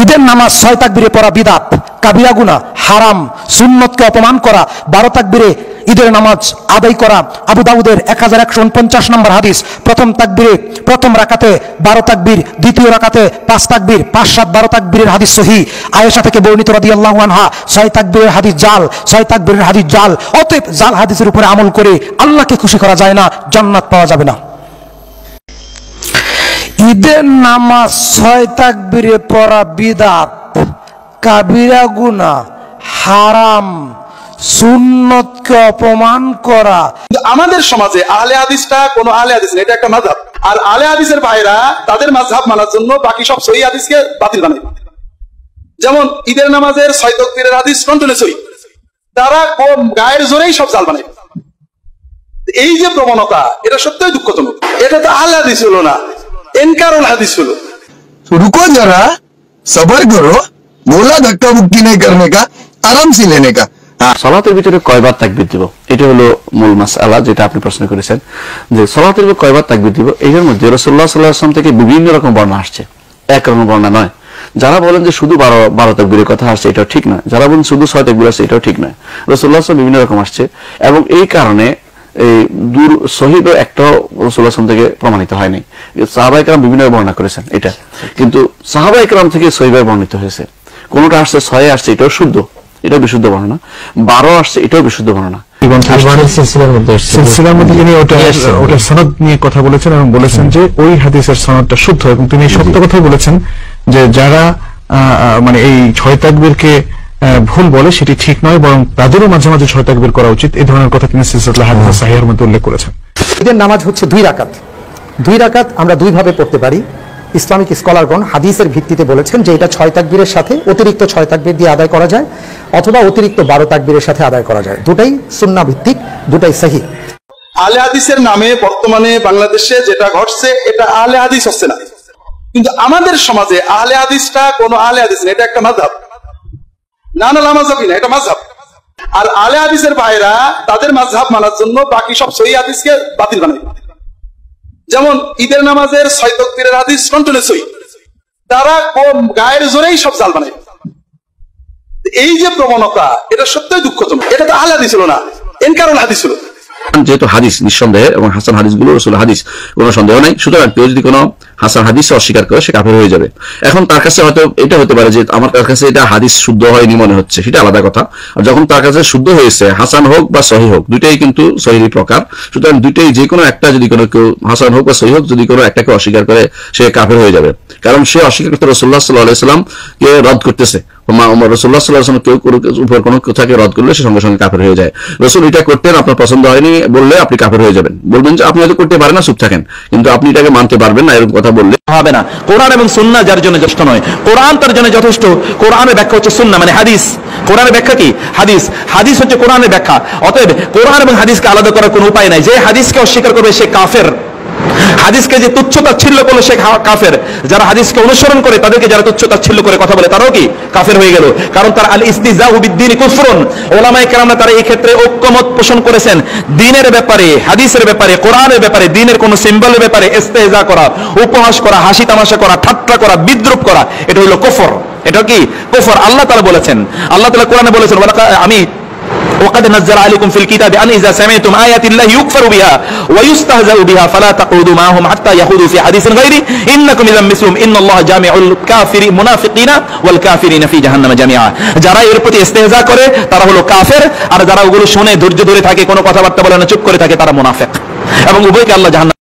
ঈদের নামাজ 6 তাকবীরে পড়া বিদআত, কাবিরা গুনাহ, হারাম, সুন্নতকে অপমান করা। 12 তাকবীরে ঈদের নামাজ আদায় করা। আবু দাউদের 1149 নম্বর হাদিস, প্রথম তাকবীরে প্রথম রাকাতে 12 তাকবীর, দ্বিতীয় রাকাতে 5 তাকবীর, 5-7 12 তাকবীরের হাদিস সহিহ। আয়েশা থেকে বর্ণিত রাদিয়াল্লাহু আনহা, 6 তাকবীরের হাদিস জাল, 6 তাকবীরের হাদিস জাল। অতএব জাল হাদিসের উপরে আমল করে আল্লাহকে খুশি করা যায় না, জান্নাত পাওয়া যাবে না। ঈদের নামাজ 6 তাকবীরে পড়া বিদআত, কাবিরা গুনাহ, হারাম, সুন্নতকে অপমান করা। আমাদের সমাজে আহলে হাদিসটা কোনো আহলে হাদিস না, এটা একটা মাযহাব। আর আহলে হাদিসের ভাইরা তাদের মাযহাব মানার জন্য বাকি সব সহিহ হাদিসকে বাতিল বানায়। যেমন ঈদের নামাজের 6 তাকবীরের হাদিস কন্টিনিউ সহিহ, তারা গায়ের জোরেই সব জাল বানায়। এই যে প্রবণতা, এটা সত্যই দুঃখজনক। এটা তো আহলে হাদিস হলো না, ইনকারুল হাদিস হলো। रुको जरा, सबर करो, बोला धक्का मुक्की नहीं करने का, आराम से लेने का। সালাতের ভিতরে কয়বার তাকবীর দিব, এটা হলো মূল মাসআলা যেটা আপনি প্রশ্ন করেছেন, যে সালাতের ভিতরে কয়বার তাকবীর দিব। এর মধ্যে রাসূলুল্লাহ সাল্লাল্লাহু আলাইহি ওয়াসাল্লাম থেকে বিভিন্ন রকম বর্ণনা আসছে, একরকম বর্ণনা নয়। যারা বলেন যে শুধু 12 তাকবীরের কথা আসছে, এটাও ঠিক নয়। যারা বলেন শুধু 6 তাকবীর আসছে, এটাও ঠিক নয়। রাসূলুল্লাহ সাল্লাল্লাহু আলাইহি ওয়াসাল্লাম বিভিন্ন রকম আসছে, এবং এই কারণে এই দূর সহিহ একটাও রাসূলুল্লাহ সাল্লাল্লাহু থেকে প্রমাণিত হয়নি। সাহাবায়ে কেরাম বিভিন্ন বর্ণনা করেছেন এটা, কিন্তু সাহাবায়ে কেরাম থেকে সহিহ বর্ণিত হয়েছে। কোনটা আসছে 6 আসছে, এটাও শুদ্ধ, এটাও বিশুদ্ধ বর্ণনা। 12 আসছে, এটাও বিশুদ্ধ বর্ণনা। সিলসিলার মধ্যে তিনি ওটা সনদ নিয়ে কথা বলেছেন এবং বলেছেন যে ওই হাদিসের সনদটা শুদ্ধ, এবং তিনি সত্য কথাই বলেছেন যে যারা মানে এই 6 তাকবীরকে ভুল বলে সেটি ঠিক নয়, বরং তাদেরও মাঝে মাঝে 6 তাকবীর করা উচিত। এই ধরনের কথা তিনি সিলসিলাতুল হাদিস সাহিহের মধ্যে উল্লেখ করেছেন। ঈদের নামাজ হচ্ছে 2 রাকাত। 2 রাকাত আমরা 2 ভাবে পড়তে পারি। ইসলামিক স্কলারগণ হাদিসের ভিত্তিতে বলেছেন যে এটা 6 তাকবীরের সাথে অতিরিক্ত 6 তাকবীর দিয়ে আদায় করা যায়, অথবা অতিরিক্ত 12 তাকবীরের সাথে আদায় করা যায়। দুটাই সুন্নাহ ভিত্তিক, দুটাই সহিহ। আহলে হাদিসের নামে বর্তমানে বাংলাদেশে যেটা ঘটছে, এটা আহলে হাদিস হচ্ছে না। কিন্তু আমাদের সমাজে আহলে হাদিসটা কোনো আহলে হাদিস না, এটা একটা মাযহাব। না না, মাযহাবই না, এটা মাযহাব। আর আহলে হাদিসের ভাইরা তাদের মাযহাব মানার জন্য বাকি সব সহিহ হাদিসকে বাতিল বানায়। যেমন ঈদের নামাজের 6 তাকবীরের হাদিস কন্টিনিউ সহিহ, তারা গায়ের জোরেই সব জাল বানায়। এই যে প্রবণতা, এটা সত্যই দুঃখজনক। এটা তো আহলে হাদিস হলো না, ইনকারুল হাদিস হলো। যেহেতু হাদিস নিঃসন্দেহে এবং হাসান হাদিসগুলো রাসূলের হাদিস, কোনো সন্দেহ নাই। সুতরাং কেউ যদি কোনো হাসান হাদিস অস্বীকার করে, সে কাফের হয়ে যাবে। এখন তার কাছে হয়তো এটা হতে পারে যে আমার কাছে এটা হাদিস শুদ্ধ হয়নি মনে হচ্ছে, সেটা আলাদা কথা। আর যখন তার কাছে শুদ্ধ হয়েছে, হাসান হোক বা সহিহ হোক, দুইটাই কিন্তু সহিহ প্রকার। সুতরাং দুইটাই যে কোনো একটা যদি কোনো কেউ হাসান হোক বা সহিহ হোক, যদি কোনো একটাকে অস্বীকার করে, সে কাফের হয়ে যাবে। কারণ সে অস্বীকার করতে রাসূলুল্লাহ সাল্লাল্লাহু আলাইহি ওয়াসাল্লাম কে রদ করতেছে। রাসূলুল্লাহ সাল্লাল্লাহু আলাইহি ওয়াসাল্লাম কেউ উপর কোনো কথাকে রদ করলে সে সঙ্গে সঙ্গে কাফের হয়ে যায়। রাসূল এটা করতেন, আপনার পছন্দ হয়নি বললে আপনি কাফের হয়ে যাবেন। বলবেন যে আপনি হয়তো করতে পারেন না, চুপ থাকেন, কিন্তু আপনি এটাকে মানতে পারবেন না, এরকম কথা বললে হবে না। কোরআন এবং সুন্নাহ যার জন্য যথেষ্ট নয়, কোরআন তার জন্য যথেষ্ট। কোরআনের ব্যাখ্যা হচ্ছে সুন্নাহ, মানে হাদিস। কোরআনের ব্যাখ্যা কি? হাদিস। হাদিস হচ্ছে কোরআনের ব্যাখ্যা। অতএব কোরআন এবং হাদিসকে আলাদা করার কোনো উপায় নাই। যে হাদিসকে অস্বীকার করবে সে কাফের। হাদিসকে যে তুচ্ছতাচ্ছিল্য করলো সে কাফের। যারা হাদিসকে অনুসরণ করে, তাদেরকে যারা তুচ্ছতাচ্ছিল্য করে কথা বলে, তারাও কি কাফের হয়ে গেল। কারণ তার আল ইস্তিজাউ বিদ্দীনি কুফরুন। উলামায়ে কেরামরা তারা এই ক্ষেত্রে ঐক্যমত পোষণ করেছেন। দ্বীনের ব্যাপারে, হাদিসের ব্যাপারে, কোরআনের ব্যাপারে, দ্বীনের কোন সিম্বলের ব্যাপারে ইস্তেহজা করা, উপহাস করা, হাসি তামাশা করা, ঠাট্টা করা, বিদ্রূপ করা, এটা হলো কুফর। এটা কি কুফর? আল্লাহ তাআলা বলেছেন, আল্লাহ তাআলা কোরআনে বলেছেন, আমি وقد نزل عليكم في الكتاب أن إذا سمعتم آيات الله يكفر بها ويستهزأ بها فلا تقعدوا معهم حتى يخوضوا في حديث غيره إنكم إذا مثلهم إن الله جامع الكافرين منافقين والكافرين في جهنم جميعا। যারা এর প্রতি ইস্তেহজা করে তারা হলো কাফের, আর যারা ওগুলো শুনে ধৈর্য ধরে থাকে, কোনো কথাবার্তা বলে না, চুপ করে থাকে, তারা মুনাফিক। এবং উভয়কে আল্লাহ জাহান্নাম